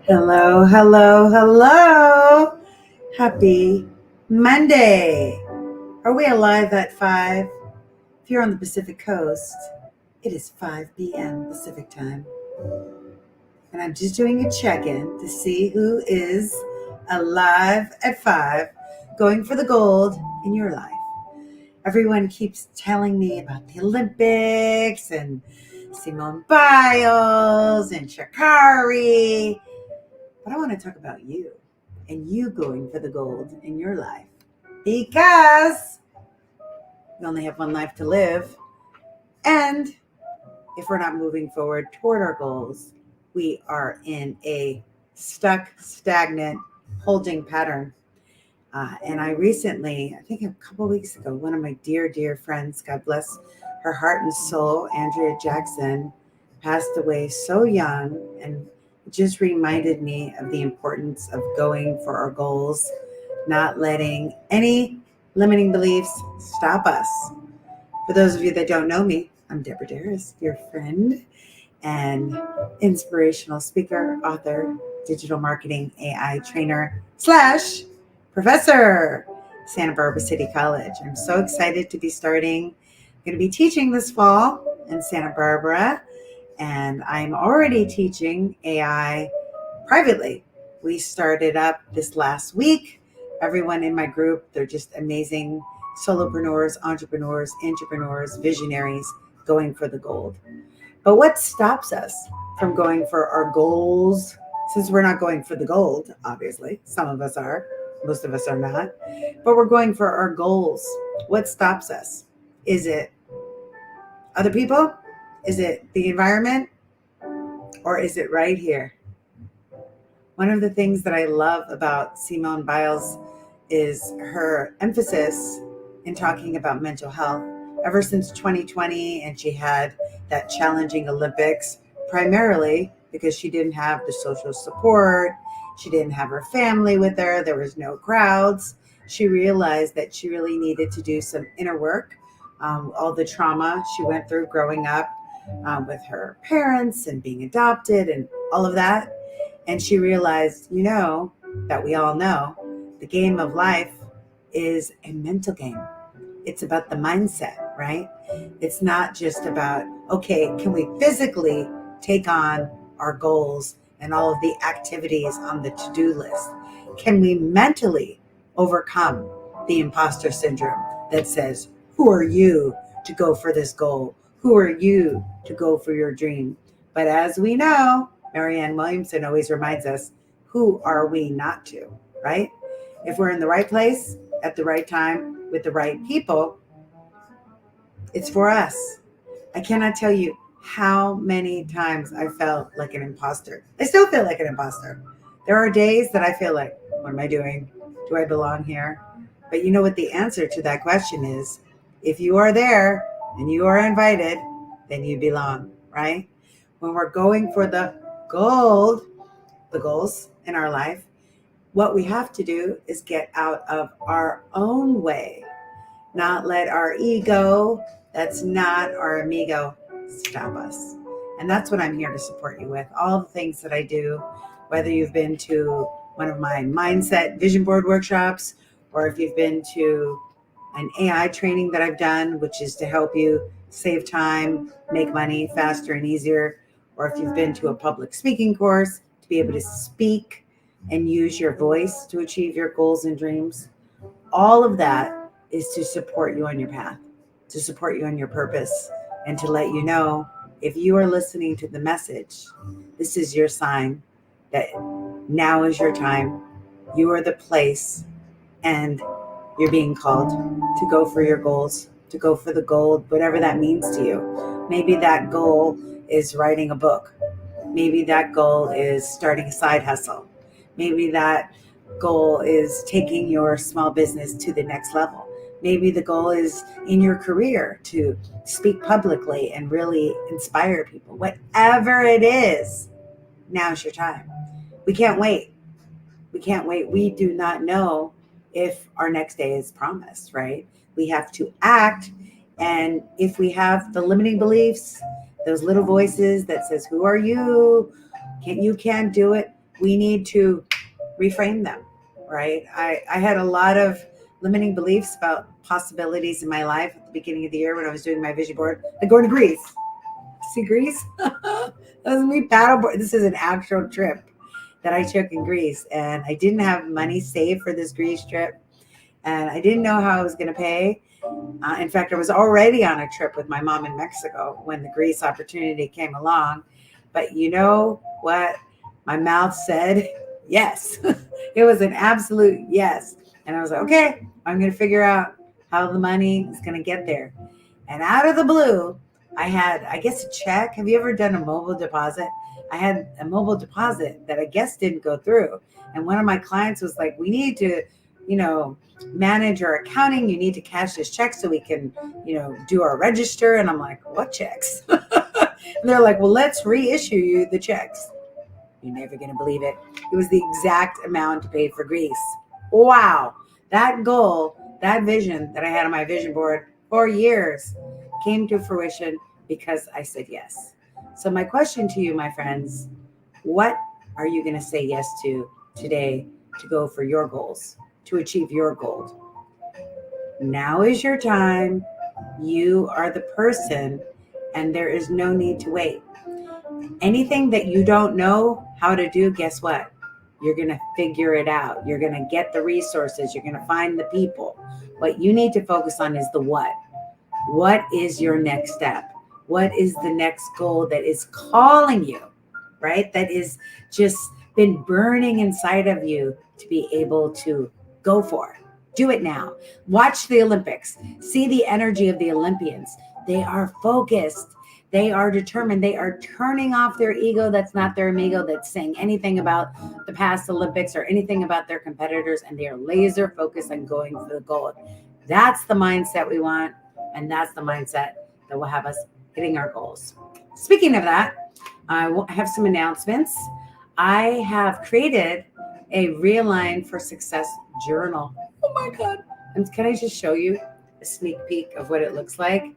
Hello, hello, hello. Happy Monday. Are we alive at 5? If you're on the Pacific Coast, it is 5 p.m. Pacific time. And I'm just doing a check in to see who is alive at 5, going for the gold in your life. Everyone keeps telling me about the Olympics and Simone Biles and Sha'Carri. But I want to talk about you and you going for the gold in your life because we only have one life to live. And if we're not moving forward toward our goals, we are in a stuck, stagnant, holding pattern. And I recently, I think a couple weeks ago, one of my dear, dear friends, God bless her heart and soul, Andrea Jackson, passed away so young. And it just reminded me of the importance of going for our goals, not letting any limiting beliefs stop us. For those of you that don't know me, I'm Deborah Darris, your friend and inspirational speaker, author, digital marketing AI trainer slash professor, Santa Barbara City College. I'm so excited to be starting. I'm going to be teaching this fall in Santa Barbara, and I'm already teaching AI privately. We started up this last week. Everyone in my group, they're just amazing solopreneurs, entrepreneurs, visionaries going for the gold. But what stops us from going for our goals? Since we're not going for the gold, obviously, some of us are, most of us are not, but we're going for our goals. What stops us? Is it other people? Is it the environment? Or is it right here? One of the things that I love about Simone Biles is her emphasis in talking about mental health. Ever since 2020, and she had that challenging Olympics, primarily because she didn't have the social support, she didn't have her family with her, there was no crowds. She realized that she really needed to do some inner work. All the trauma she went through growing up with her parents and being adopted and all of that, and she realized, that we all know, the game of life is a mental game. It's about the mindset, right? It's not just about, okay, can we physically take on our goals and all of the activities on the to do list? Can we mentally overcome the imposter syndrome that says, who are you to go for this goal? Who are you to go for your dream? But as we know, Marianne Williamson always reminds us, who are we not to, right? If we're in the right place at the right time with the right people, it's for us. I cannot tell you how many times I felt like an imposter. I still feel like an imposter. There are days that I feel like, what am I doing? Do I belong here? But you know what the answer to that question is? If you are there and you are invited, then you belong, right? When we're going for gold, the goals in our life, what we have to do is get out of our own way, not let our ego, that's not our amigo, stop us. And that's what I'm here to support you with. All the things that I do, whether you've been to one of my mindset vision board workshops, or if you've been to an AI training that I've done, which is to help you save time, make money faster and easier, or if you've been to a public speaking course to be able to speak and use your voice to achieve your goals and dreams. All of that is to support you on your path, to support you on your purpose, and to let you know if you are listening to the message, this is your sign that now is your time. You are the place, and you're being called to go for your goals, to go for the gold, whatever that means to you. Maybe that goal is writing a book. Maybe that goal is starting a side hustle. Maybe that goal is taking your small business to the next level. Maybe the goal is in your career to speak publicly and really inspire people. Whatever it is, now's your time. We can't wait. We can't wait. We do not know if our next day is promised, right? We have to act. And if we have the limiting beliefs, those little voices that says, who are you? You can't do it. we need to reframe them, right? I had a lot of limiting beliefs about possibilities in my life at the beginning of the year when I was doing my vision board, like going to Greece. See Greece? That was me paddleboard. This is an actual trip that I took in Greece, and I didn't have money saved for this Greece trip, and I didn't know how I was going to pay. In fact, I was already on a trip with my mom in Mexico when the Greece opportunity came along. But you know what? My mouth said yes. It was an absolute yes. And I was like, okay, I'm going to figure out how the money is going to get there. And out of the blue, I had, I guess, a check. Have you ever done a mobile deposit? I had a mobile deposit that I guess didn't go through. And one of my clients was like, we need to, manage our accounting. You need to cash this check so we can, do our register. And I'm like, what checks? And they're like, well, let's reissue you the checks. You're never going to believe it. It was the exact amount paid for Greece. Wow. That goal, that vision that I had on my vision board for years came to fruition because I said yes. So my question to you, my friends, what are you going to say yes to today to go for your goals, to achieve your goal? Now is your time. You are the person, and there is no need to wait. Anything that you don't know how to do, guess what? You're going to figure it out. You're going to get the resources. You're going to find the people. What you need to focus on is the what. What is your next step? What is the next goal that is calling you, right? That is just been burning inside of you to be able to go for. Do it now. Watch the Olympics. See the energy of the Olympians. They are focused. They are determined. They are turning off their ego that's not their amigo, that's saying anything about the past Olympics or anything about their competitors, and they are laser focused on going for the gold. That's the mindset we want, and that's the mindset that will have us hitting our goals. Speaking of that, I have some announcements. I have created a Realign for Success journal. Oh my God. And can I just show you a sneak peek of what it looks like?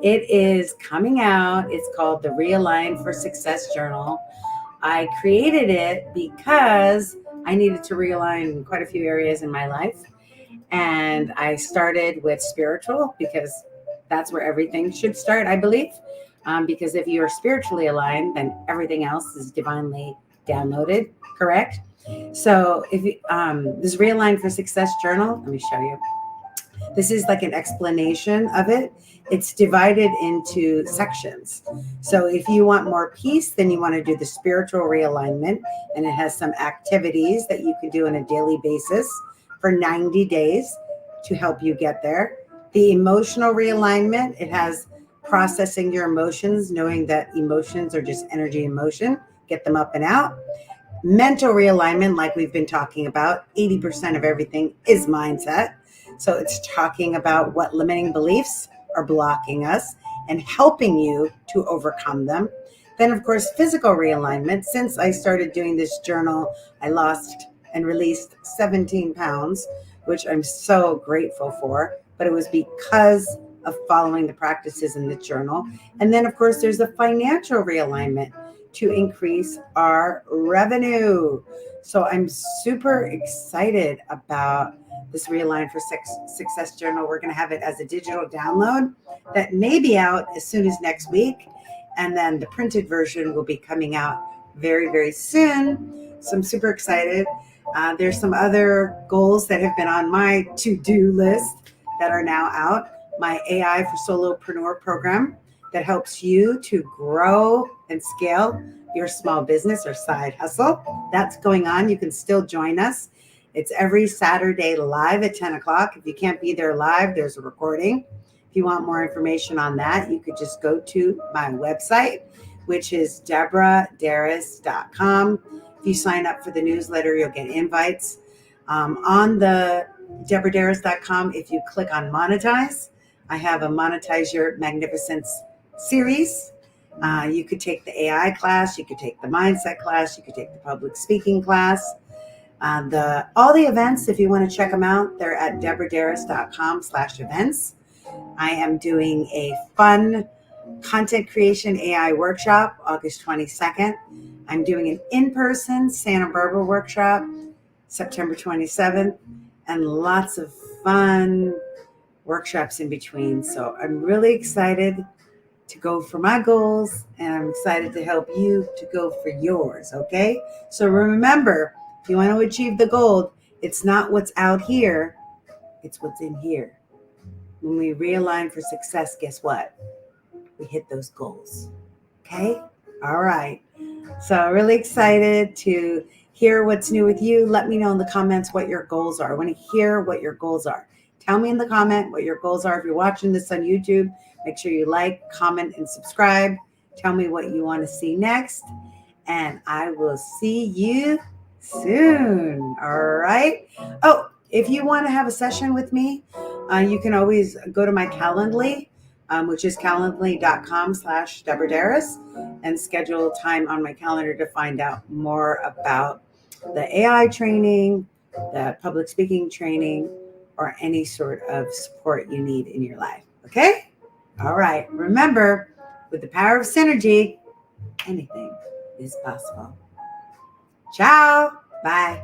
It is coming out. It's called the Realign for Success journal. I created it because I needed to realign in quite a few areas in my life. And I started with spiritual because that's where everything should start, I believe. Because if you are spiritually aligned, then everything else is divinely downloaded, correct? So if this Realign for Success journal, let me show you. This is like an explanation of it. It's divided into sections. So if you want more peace, then you want to do the spiritual realignment, and it has some activities that you can do on a daily basis for 90 days to help you get there. The emotional realignment, it has processing your emotions, knowing that emotions are just energy in motion, get them up and out. Mental realignment, like we've been talking about, 80% of everything is mindset. So it's talking about what limiting beliefs are blocking us and helping you to overcome them. Then, of course, physical realignment. Since I started doing this journal, I lost and released 17 pounds, which I'm so grateful for. But it was because of following the practices in the journal. And then, of course, there's a financial realignment to increase our revenue. So I'm super excited about this Realign for Success journal. We're going to have it as a digital download that may be out as soon as next week. And then the printed version will be coming out very, very soon. So I'm super excited. There's some other goals that have been on my to-do list that are now out. My AI for Solopreneur program that helps you to grow and scale your small business or side hustle. That's going on. You can still join us. It's every Saturday live at 10 o'clock. If you can't be there live, there's a recording. If you want more information on that, you could just go to my website, which is deborahdarris.com. If you sign up for the newsletter, you'll get invites. On the deborahdarris.com, if you click on monetize, I have a Monetize Your Magnificence series. You could take the AI class, you could take the mindset class, you could take the public speaking class. All the events, if you want to check them out, they're at deborahdarris.com/events. I am doing a fun content creation AI workshop August 22nd. I'm doing an in-person Santa Barbara workshop September 27th, and lots of fun workshops in between. So I'm really excited to go for my goals, and I'm excited to help you to go for yours, okay? So remember, if you want to achieve the goal, it's not what's out here, it's what's in here. When we realign for success, guess what? We hit those goals, okay? All right. So really excited to hear what's new with you. Let me know in the comments what your goals are. I want to hear what your goals are. Tell me in the comment what your goals are. If you're watching this on YouTube, make sure you like, comment, and subscribe. Tell me what you want to see next. And I will see you soon. All right. Oh, if you want to have a session with me, you can always go to my Calendly, which is calendly.com/Deborah Darris, and schedule time on my calendar to find out more about the AI training, the public speaking training, or any sort of support you need in your life. Okay? All right. Remember, with the power of synergy, anything is possible. Ciao. Bye.